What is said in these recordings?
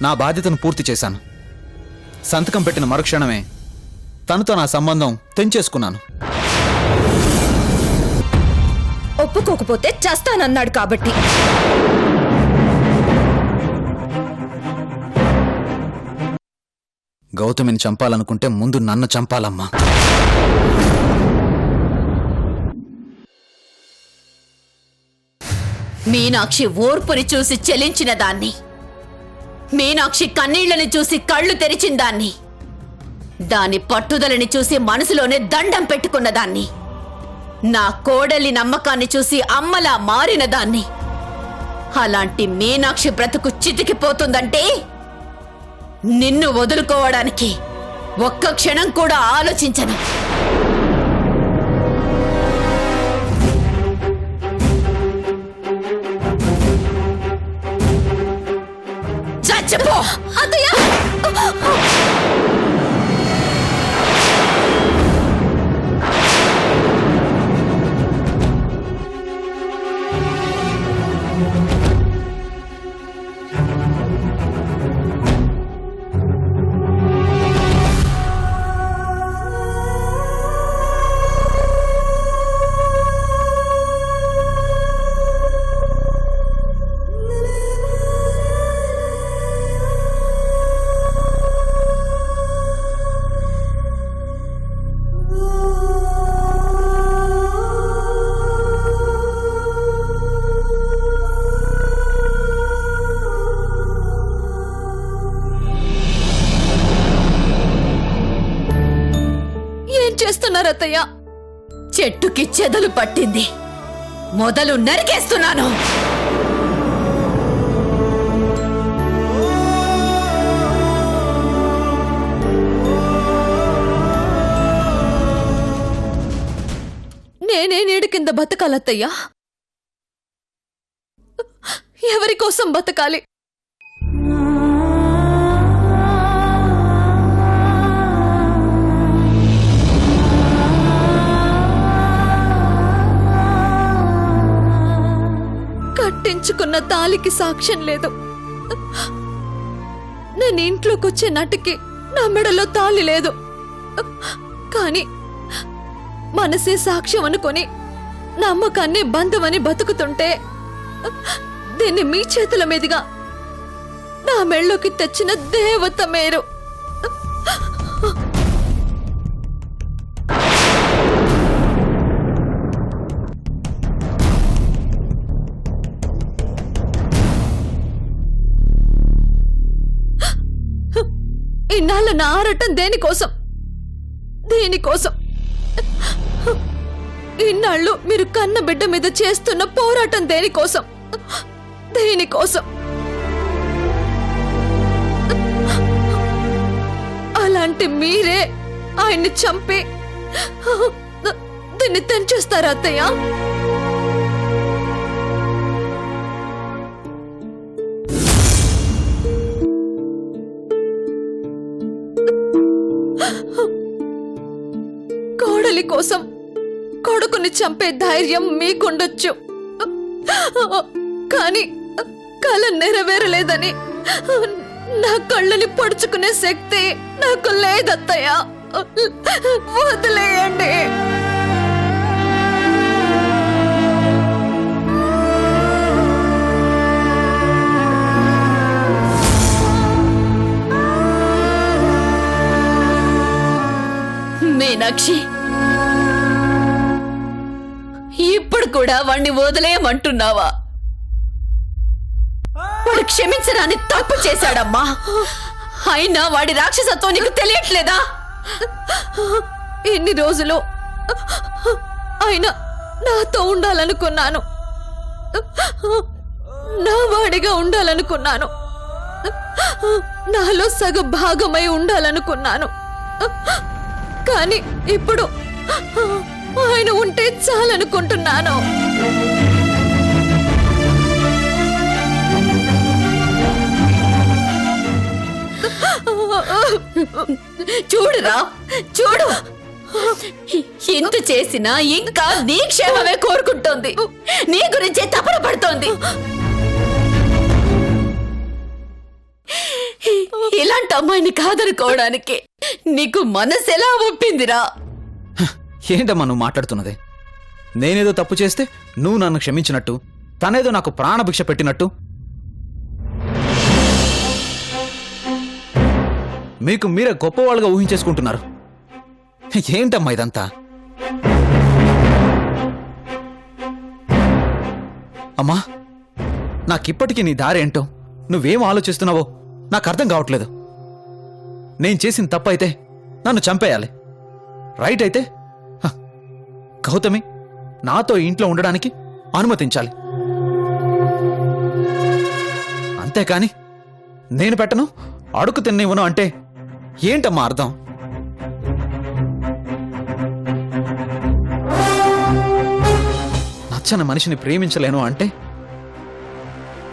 నా బాధ్యతను పూర్తి చేశాను. సంతకం పెట్టిన మరుక్షణమే తనతో నా సంబంధం తెంచేసుకున్నాను. ఒప్పుకోకపోతే చేస్తానన్నాడు కాబట్టి. గౌతమిని చంపాలనుకుంటే ముందు నన్ను చంపాలమ్మా. మీనాక్షి ఓర్పుని చూసి చెలించిన దాన్ని, మీనాక్షి కన్నీళ్లని చూసి కళ్ళు తెరిచిన దాన్ని, దాని పట్టుదలని చూసి మనసులోనే దండం పెట్టుకున్న దాన్ని, నా కోడలి నమ్మకాన్ని చూసి అమ్మలా మారిన దాన్ని. అలాంటి మీనాక్షి బ్రతుకు చితికిపోతుందంటే నిన్ను వదులుకోవడానికి ఒక్క క్షణం కూడా ఆలోచించను. చచ్చిపో అత్తయ్య. చేస్తున్నారత్తయ్య? చెట్టుకి చెదలు పట్టింది, మొదలు నరికేస్తున్నాను. నేనే నీడి కింద బతకాలత్తయ్యా? ఎవరి కోసం బతకాలి? కట్టించుకున్న తాలికి సాక్ష్యం లేదు. నేను ఇంట్లోకి వచ్చే నాటికి నా మెడలో తాళి లేదు. కానీ మనసే సాక్ష్యం అనుకొని నమ్మకాన్ని బంధమని బతుకుతుంటే దీన్ని మీ చేతుల మీదుగా నా మెళ్ళలోకి తెచ్చిన దేవత మీరు. ఇన్నాళ్ళ నా ఆరటం దేనికోసం? దేనికోసం? ఇన్నాళ్ళు మీరు కన్న బిడ్డ మీద చేస్తున్న పోరాటం దేనికోసం? దేనికోసం? అలాంటి మీరే ఆయన్ని చంపి దీన్ని తెంచేస్తారా అత్తయ్య? కోడలి కోసం కొడుకుని చంపే ధైర్యం మీకుండొచ్చు, కానీ కల నెరవేరలేదని నా కళ్ళని పొడుచుకునే శక్తి నాకు లేదత్తయ్య. వదిలేయండి. మీనాక్షి, ఇప్పుడు కూడా వాణ్ణి వదిలేయమంటున్నావా? వాడు క్షమించరాని తప్పు చేశాడమ్మా. అయినా వాడి రాక్షసత్వం నీకు తెలియట్లేదా? ఎన్ని రోజులు ఆయన నాతో ఉండాలనుకున్నాను, నా వాడిగా ఉండాలనుకున్నాను, నాలో సగ భాగమై ఉండాలనుకున్నాను. కానీ ఇప్పుడు ఆయన ఉంటే చాలనుకుంటున్నాను. చూడురా, చూడు, ఇంత చేసినా ఇంకా నీ క్షేమమే కోరుకుంటోంది, నీ గురించే తపన పడుతోంది. ఇలాంటి అమ్మాయిని కాదనుకోవడానికి నీకు మనసు ఎలా ఒప్పిందిరా? ఏంటమ్మా నువ్వు మాట్లాడుతున్నది? నేనేదో తప్పు చేస్తే నువ్వు నన్ను క్షమించినట్టు, తనేదో నాకు ప్రాణభిక్ష పెట్టినట్టు. మీకు మీరే గొప్పవాళ్ళుగా ఊహించేసుకుంటున్నారు. ఏంటమ్మా ఇదంతా? అమ్మా, నాకిప్పటికీ నీ దారేంటో, నువ్వేం ఆలోచిస్తున్నావో నాకు అర్థం కావట్లేదు. నేను చేసిన తప్పు అయితే నన్ను చంపేయాలి, రైట్ అయితే గౌతమి నాతో ఇంట్లో ఉండడానికి అనుమతించాలి. అంతేకాని నేను పెట్టను, అడుగు తిన్నివ్వను అంటే ఏంటమ్మా అర్థం? నచ్చని మనిషిని ప్రేమించలేను అంటే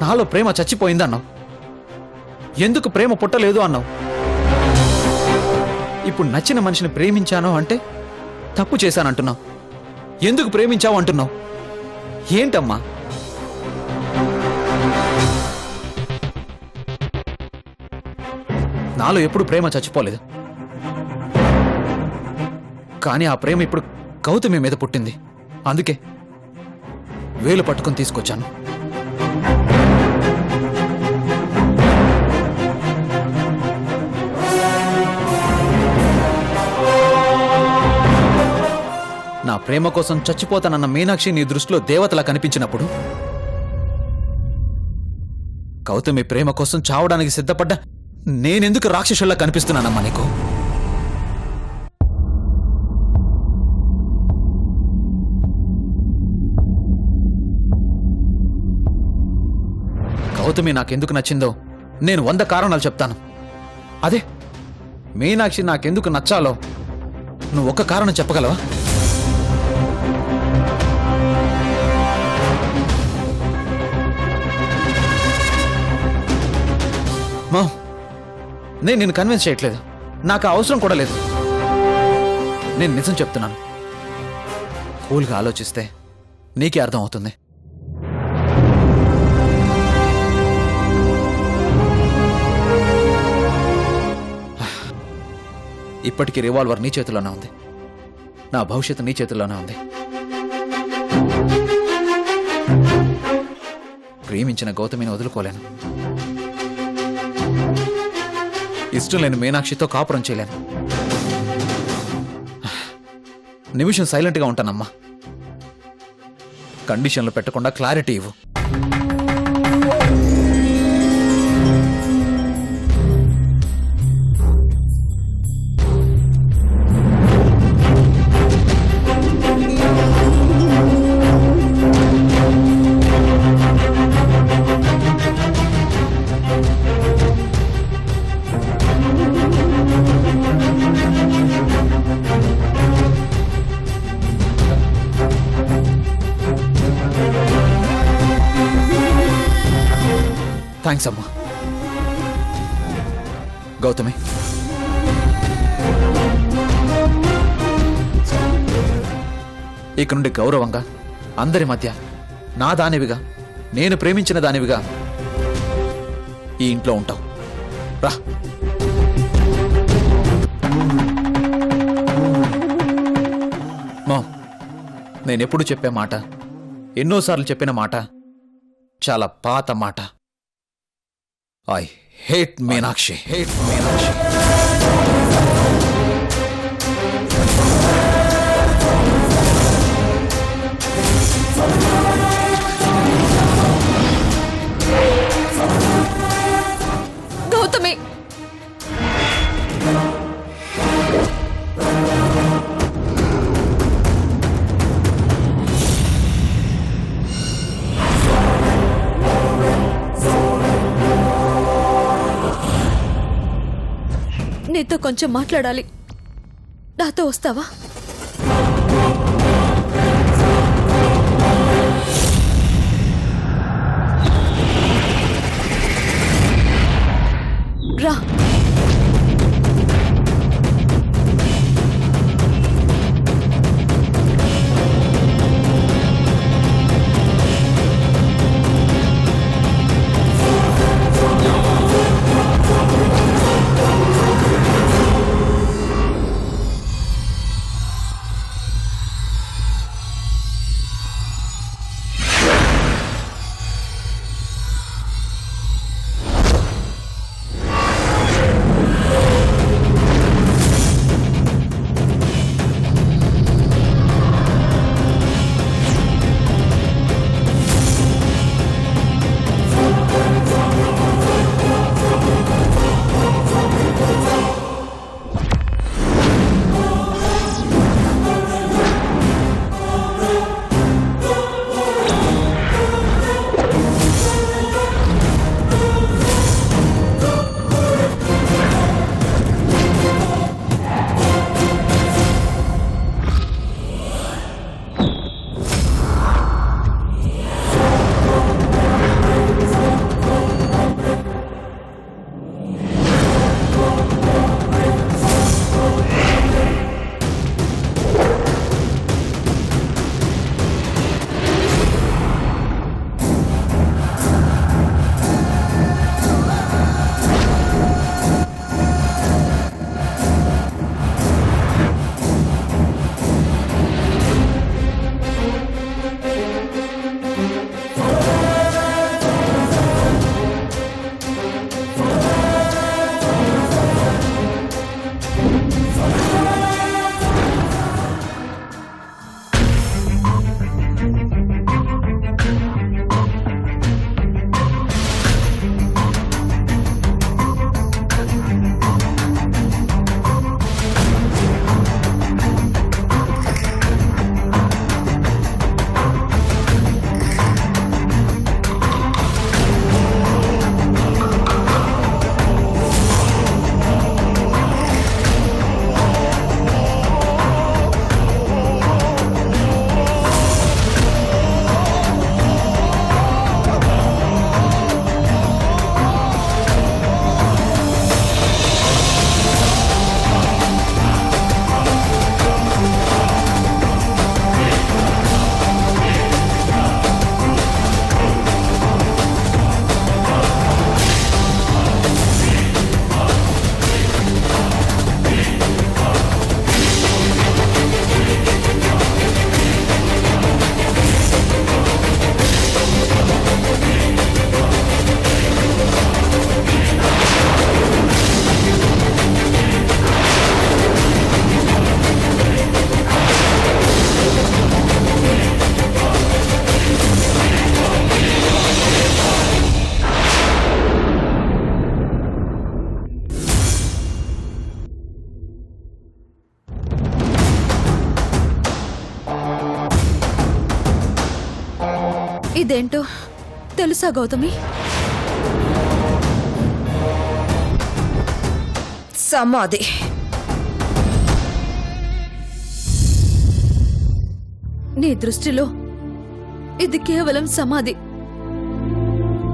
నాలో ప్రేమ చచ్చిపోయిందన్నావు. ఎందుకు ప్రేమ పుట్టలేదు అన్నావు. ఇప్పుడు నచ్చిన మనిషిని ప్రేమించాను అంటే తప్పు చేశానంటున్నావు. ఎందుకు ప్రేమించావు అంటున్నావు. ఏంటమ్మా? నాలో ఎప్పుడు ప్రేమ చచ్చిపోలేదు, కానీ ఆ ప్రేమ ఇప్పుడు గౌతమి మీద పుట్టింది. అందుకే వేలు పట్టుకొని తీసుకొచ్చాను. నా ప్రేమ కోసం చచ్చిపోతానన్న మీనాక్షి నీ దృష్టిలో దేవతలా కనిపించినప్పుడు, గౌతమి ప్రేమ కోసం చావడానికి సిద్ధపడ్డ నేనెందుకు రాక్షసుల్లా కనిపిస్తున్నానమ్మా నీకు? గౌతమి నాకెందుకు నచ్చిందో నేను 100 కారణాలు చెప్తాను. అదే మీనాక్షి నాకెందుకు నచ్చాలో నువ్వు ఒక్క కారణం చెప్పగలవా? మా, నేను నిన్ను కన్విన్స్ చేయట్లేదు, నాకు ఆ అవసరం కూడా లేదు. నేను నిజం చెప్తున్నాను. కూల్గా ఆలోచిస్తే నీకే అర్థం అవుతుంది. ఇప్పటికీ రివాల్వర్ నీ చేతిలోనే ఉంది, నా భవిష్యత్తు నీ చేతిలోనే ఉంది. ప్రేమించిన గౌతమిని వదులుకోలేను, ఇష్టం లేని మీనాక్షితో కాపురం చేయలేను. నిమిషం సైలెంట్గా ఉంటానమ్మా. కండిషన్లు పెట్టకుండా క్లారిటీ ఇవ్వు. థ్యాంక్స్ అమ్మా. గౌతమి, ఇక నుండి గౌరవంగా అందరి మధ్య నా దానివిగా, నేను ప్రేమించిన దానివిగా ఈ ఇంట్లో ఉంటావు. రా. మా, నేనెప్పుడు చెప్పే మాట, ఎన్నోసార్లు చెప్పిన మాట, చాలా పాత మాట. I hate Meenakshi. గౌతమి, నీతో కొంచెం మాట్లాడాలి. నాతో వస్తావా? రా. ఇదేంటో తెలుసా గౌతమి? సమాధి. నీ దృష్టిలో ఇది కేవలం సమాధి,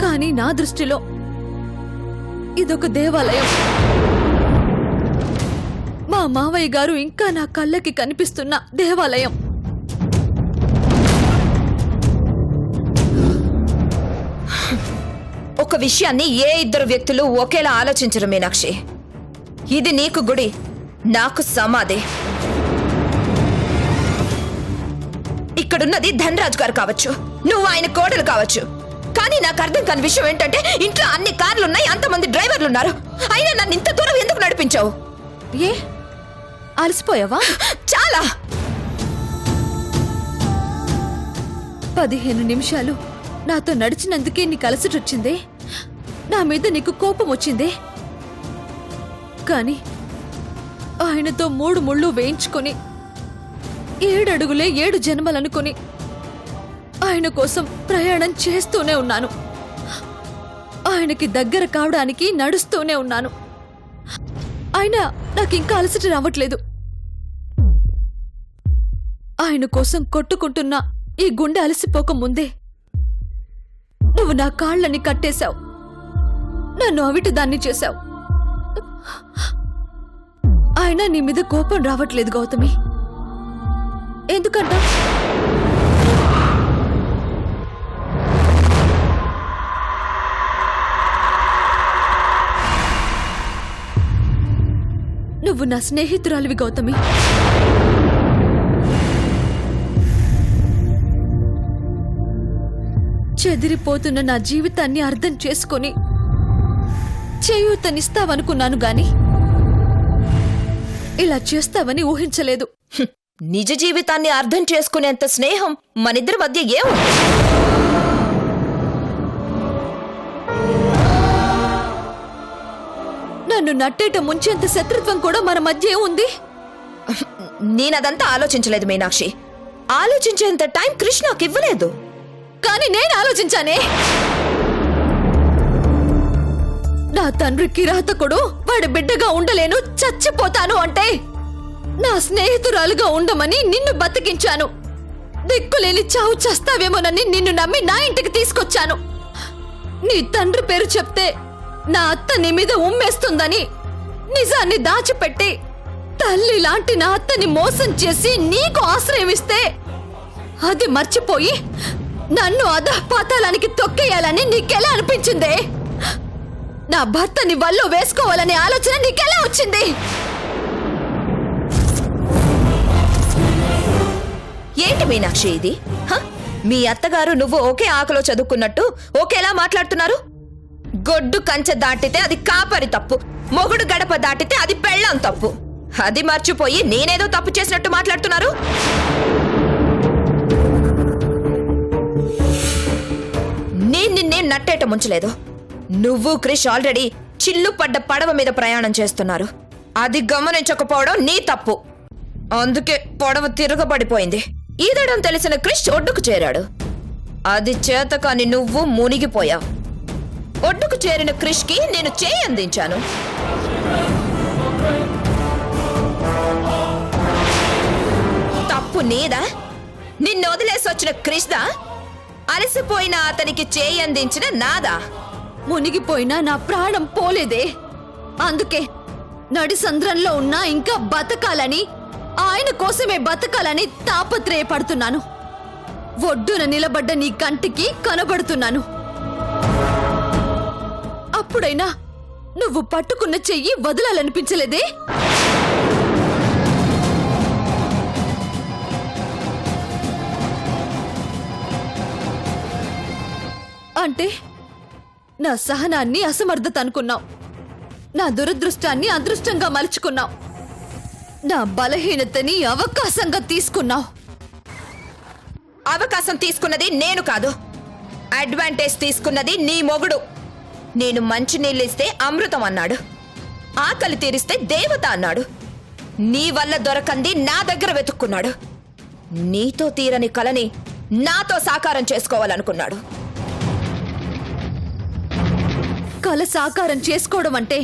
కానీ నా దృష్టిలో ఇదొక దేవాలయం. మా మావయ్య గారు ఇంకా నా కళ్ళకి కనిపిస్తున్న దేవాలయం. ఒక విషయాన్ని ఏ ఇద్దరు వ్యక్తులు ఒకేలా ఆలోచించరు మీనాక్షి. ఇది నీకు గుడి, నాకు సమాధి. ఇక్కడున్నది ధనరాజ్ గారు కావచ్చు, నువ్వు ఆయన కోడలు కావచ్చు, కానీ నాకు అర్థం కాని విషయం ఏంటంటే ఇంట్లో అన్ని కార్లున్నాయి, అంతమంది డ్రైవర్లు ఉన్నారు, అయినా నన్ను ఇంత దూరం ఎందుకు నడిపించావు? ఏ అలసిపోయావా? చాలా. 15 నిమిషాలు నాతో నడిచినందుకే నీకు అలసటొచ్చిందే, నా మీద నీకు కోపం వచ్చిందే. కానీ ఆయనతో 3 ముళ్ళు వేయించుకొని 7 అడుగులే 7 జన్మలనుకొని ఆయన కోసం ప్రయాణం చేస్తూనే ఉన్నాను. ఆయనకి దగ్గర కావడానికి నడుస్తూనే ఉన్నాను. అయినా నాకింకా అలసట రావట్లేదు. ఆయన కోసం కొట్టుకుంటున్న ఈ గుండె అలసిపోక ముందే నువ్వు నా కాళ్ళని కట్టేశావు, నన్ను అవిటి దాన్ని చేశావు. అయినా నీ మీద కోపం రావట్లేదు గౌతమి. ఎందుకంట? నువ్వు నా స్నేహితురాలివి గౌతమి. చెదిరిపోతున్న నా జీవితాన్ని అర్థం చేసుకొని చేయూతనిస్తావనుకున్నాను గాని ఇలా చేస్తావని ఊహించలేదు. నిజ జీవితాన్ని అర్థం చేసుకునేంత స్నేహం మనిద్దరి మధ్య ఏముంది? నన్ను నట్టేట ముంచేంత శత్రుత్వం కూడా మన మధ్య ఉంది. నేనదంతా ఆలోచించలేదు మీనాక్షి. ఆలోచించేంత టైం కృష్ణకి ఇవ్వలేదు. కానీ నేను ఆలోచించానే. నా తండ్రి కిరాతకుడు వాడి బిడ్డగా ఉండలేను, చచ్చిపోతాను అంటే నా స్నేహితురాలుగా ఉండమని నిన్ను బతికించాను. దిక్కులేని చావు చస్తావేమోనని నిన్ను నమ్మి నా ఇంటికి తీసుకొచ్చాను. నీ తండ్రి పేరు చెప్తే నా అత్త నీ మీద ఉమ్మేస్తుందని నిజాన్ని దాచిపెట్టి తల్లి లాంటి నా అత్తని మోసం చేసి నీకు ఆశ్రయం ఇస్తే అది మర్చిపోయి నన్ను అధపాతాళానికి తొక్కేయాలని నీకెలా అనిపించిందే? నా భర్తని వల్లో వేసుకోవాలనే ఆలోచన నీకెలా వచ్చింది? ఏంటి మీనాక్షి ఇది? మీ అత్తగారు నువ్వు ఒకే ఆకలో చదువుకున్నట్టు ఒకేలా మాట్లాడుతున్నారు. గొడ్డు కంచె దాటితే అది కాపరి తప్పు, మొగుడు గడప దాటితే అది పెళ్ళాం తప్పు. అది మర్చిపోయి నేనేదో తప్పు చేసినట్టు మాట్లాడుతున్నారు. నిన్నేం నట్టేట ముంచలేదు. నువ్వు క్రిష్ ఆల్రెడీ చిల్లు పడ్డ పడవ మీద ప్రయాణం చేస్తున్నారు. అది గమనించకపోవడం నీ తప్పు. అందుకే పడవ తిరగబడిపోయింది. ఈదడం తెలిసిన క్రిష్ ఒడ్డుకు చేరాడు. అది చేతకాని నువ్వు మునిగిపోయావు. ఒడ్డుకు చేరిన క్రిష్కి నేను చేయి అందించాను. తప్పు నీదా? నిన్ను వదిలేసి వచ్చిన క్రిష్దా? అలసిపోయిన అతనికి చేయి అందించిన నాదా? మునిగిపోయినా నా ప్రాణం పోలేదే. అందుకే నడి సంద్రంలో ఉన్నా ఇంకా బతకాలని, ఆయన కోసమే బతకాలని తాపత్రయపడుతున్నాను. ఒడ్డున నిలబడ్డ నీ కంటికి కనబడుతున్నాను. అప్పుడైనా నువ్వు పట్టుకున్న చెయ్యి వదలాలనిపించలేదే? అంటే నా సహనాన్ని అసమర్థత అనుకున్నావు, నా దురదృష్టాన్ని అదృష్టంగా మలుచుకున్నావు, నా బలహీనతని అవకాశంగా తీసుకున్నావు. అవకాశం తీసుకున్నది నేను కాదు, అడ్వాంటేజ్ తీసుకున్నది నీ మొగుడు. నేను మంచినీళ్ళు ఇస్తే అమృతం అన్నాడు, ఆకలి తీరిస్తే దేవత అన్నాడు. నీ వల్ల దొరకంది నా దగ్గర వెతుక్కున్నాడు. నీతో తీరని కలని నాతో సాకారం చేసుకోవాలనుకున్నాడు. కల సాకారం చేసుకోవడం అంటే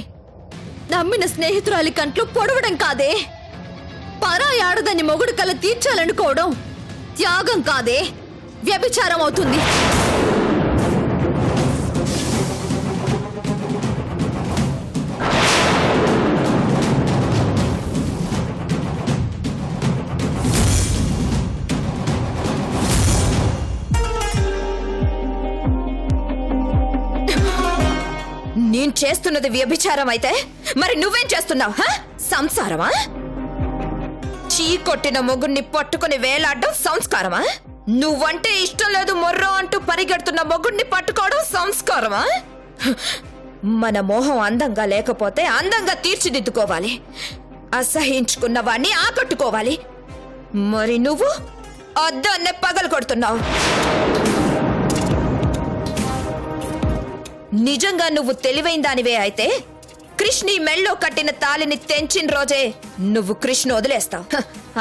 నమ్మిన స్నేహితురాలి కంట్లో పొడవడం కాదే. పరాయి ఆడదాన్ని మొగుడు కల తీర్చాలనుకోవడం త్యాగం కాదే, వ్యభిచారం అవుతుంది. నేను చేస్తున్నది వ్యభిచారం అయితే మరి నువ్వేం చేస్తున్నావు? సంసారమా? చీ కొట్టిన మొగుడిని పట్టుకుని వేలాడడం సంస్కారమా? నువ్వంటే ఇష్టం లేదు మొర్రో అంటూ పరిగెడుతున్న మొగుడిని పట్టుకోవడం సంస్కారమా? మన మోహం అందంగా లేకపోతే అందంగా తీర్చిదిద్దుకోవాలి, అసహించుకున్న వాణ్ణి ఆకట్టుకోవాలి. మరి నువ్వు అద్దాన్నే పగలు కొడుతున్నావు. నిజంగా నువ్వు తెలివైన దానివే అయితే కృష్ణి మెళ్ళో కట్టిన తాలిని తెంచిన రోజే నువ్వు కృష్ణ వదిలేస్తావు.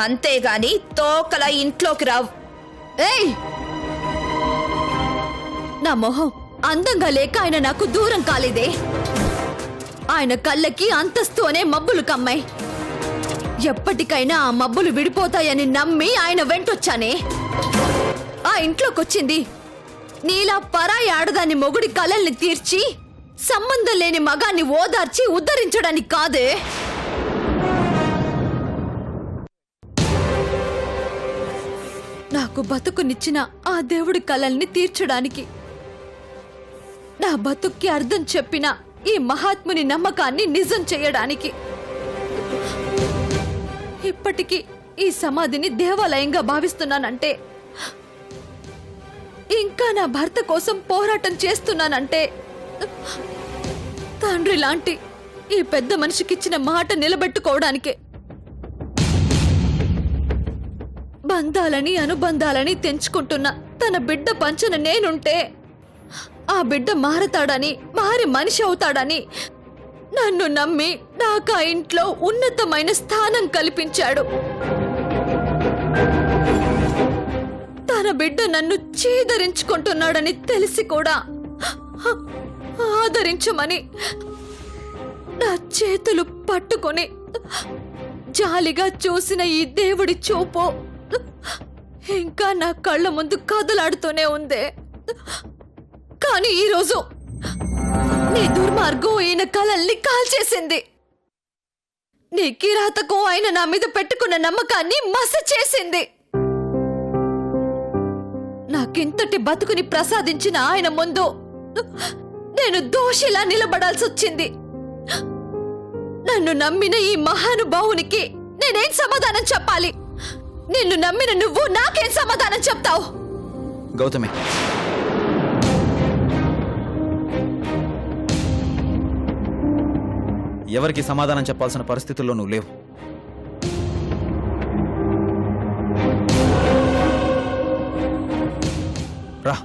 అంతేగాని తోకల ఇంట్లోకి రావు. ఏయ్, నా మొహం అందంగా లేక ఆయన నాకు దూరం కాలేదే. ఆయన కళ్ళకి అంతస్తు అనే మబ్బులు కమ్మాయి. ఎప్పటికైనా ఆ మబ్బులు విడిపోతాయని నమ్మి ఆయన వెంటొచ్చానే. ఆ ఇంట్లోకొచ్చింది నీలా పరాయి ఆడదాన్ని మొగుడి కలల్ని తీర్చి సంబంధం లేని మగాన్ని ఓదార్చి ఉద్ధరించడానికి కాదే. నాకు బతుకునిచ్చిన ఆ దేవుడి కలల్ని తీర్చడానికి, నా బతుక్కి అర్థం చెప్పిన ఈ మహాత్ముని నమ్మకాన్ని నిజం చేయడానికి. ఇప్పటికీ ఈ సమాధిని దేవాలయంగా భావిస్తున్నానంటే, ఇంకా నా భర్త కోసం పోరాటం చేస్తున్నానంటే, తండ్రి లాంటి ఈ పెద్ద మనిషికిచ్చిన మాట నిలబెట్టుకోవడానికే. బంధాలని అనుబంధాలని తెంచుకుంటున్న తన బిడ్డ పంచన నేనుంటే ఆ బిడ్డ మారతాడని, మారి మనిషి అవుతాడని నన్ను నమ్మి నాకు ఆ ఇంట్లో ఉన్నతమైన స్థానం కల్పించాడు. తన బిడ్డ నన్ను చీదరించుకుంటున్నాడని తెలిసి కూడా ఆదరించమని నా చేతులు పట్టుకొని జాలిగా చూసిన ఈ దేవుడి చూపు ఇంకా నా కళ్ళ ముందు కదలాడుతూనే ఉందే. కానీ ఈరోజు నీ దుర్మార్గం ఈయన కలల్ని కాల్చేసింది. నీ కిరాతకం ఆయన నా మీద పెట్టుకున్న నమ్మకాన్ని మస చేసింది. నాకింతటి బతుకుని ప్రసాదించిన ఆయన ముందు నేను దోషిలా నిలబడాల్సి వచ్చింది. నన్ను నమ్మిన ఈ మహానుభావునికి నేనేం సమాధానం చెప్పాలి? నిన్ను నమ్మిన నువ్వు నాకేం సమాధానం చెప్తావు? గౌతమి, ఎవరికి సమాధానం చెప్పాల్సిన పరిస్థితుల్లో నువ్వు లేవు. రా.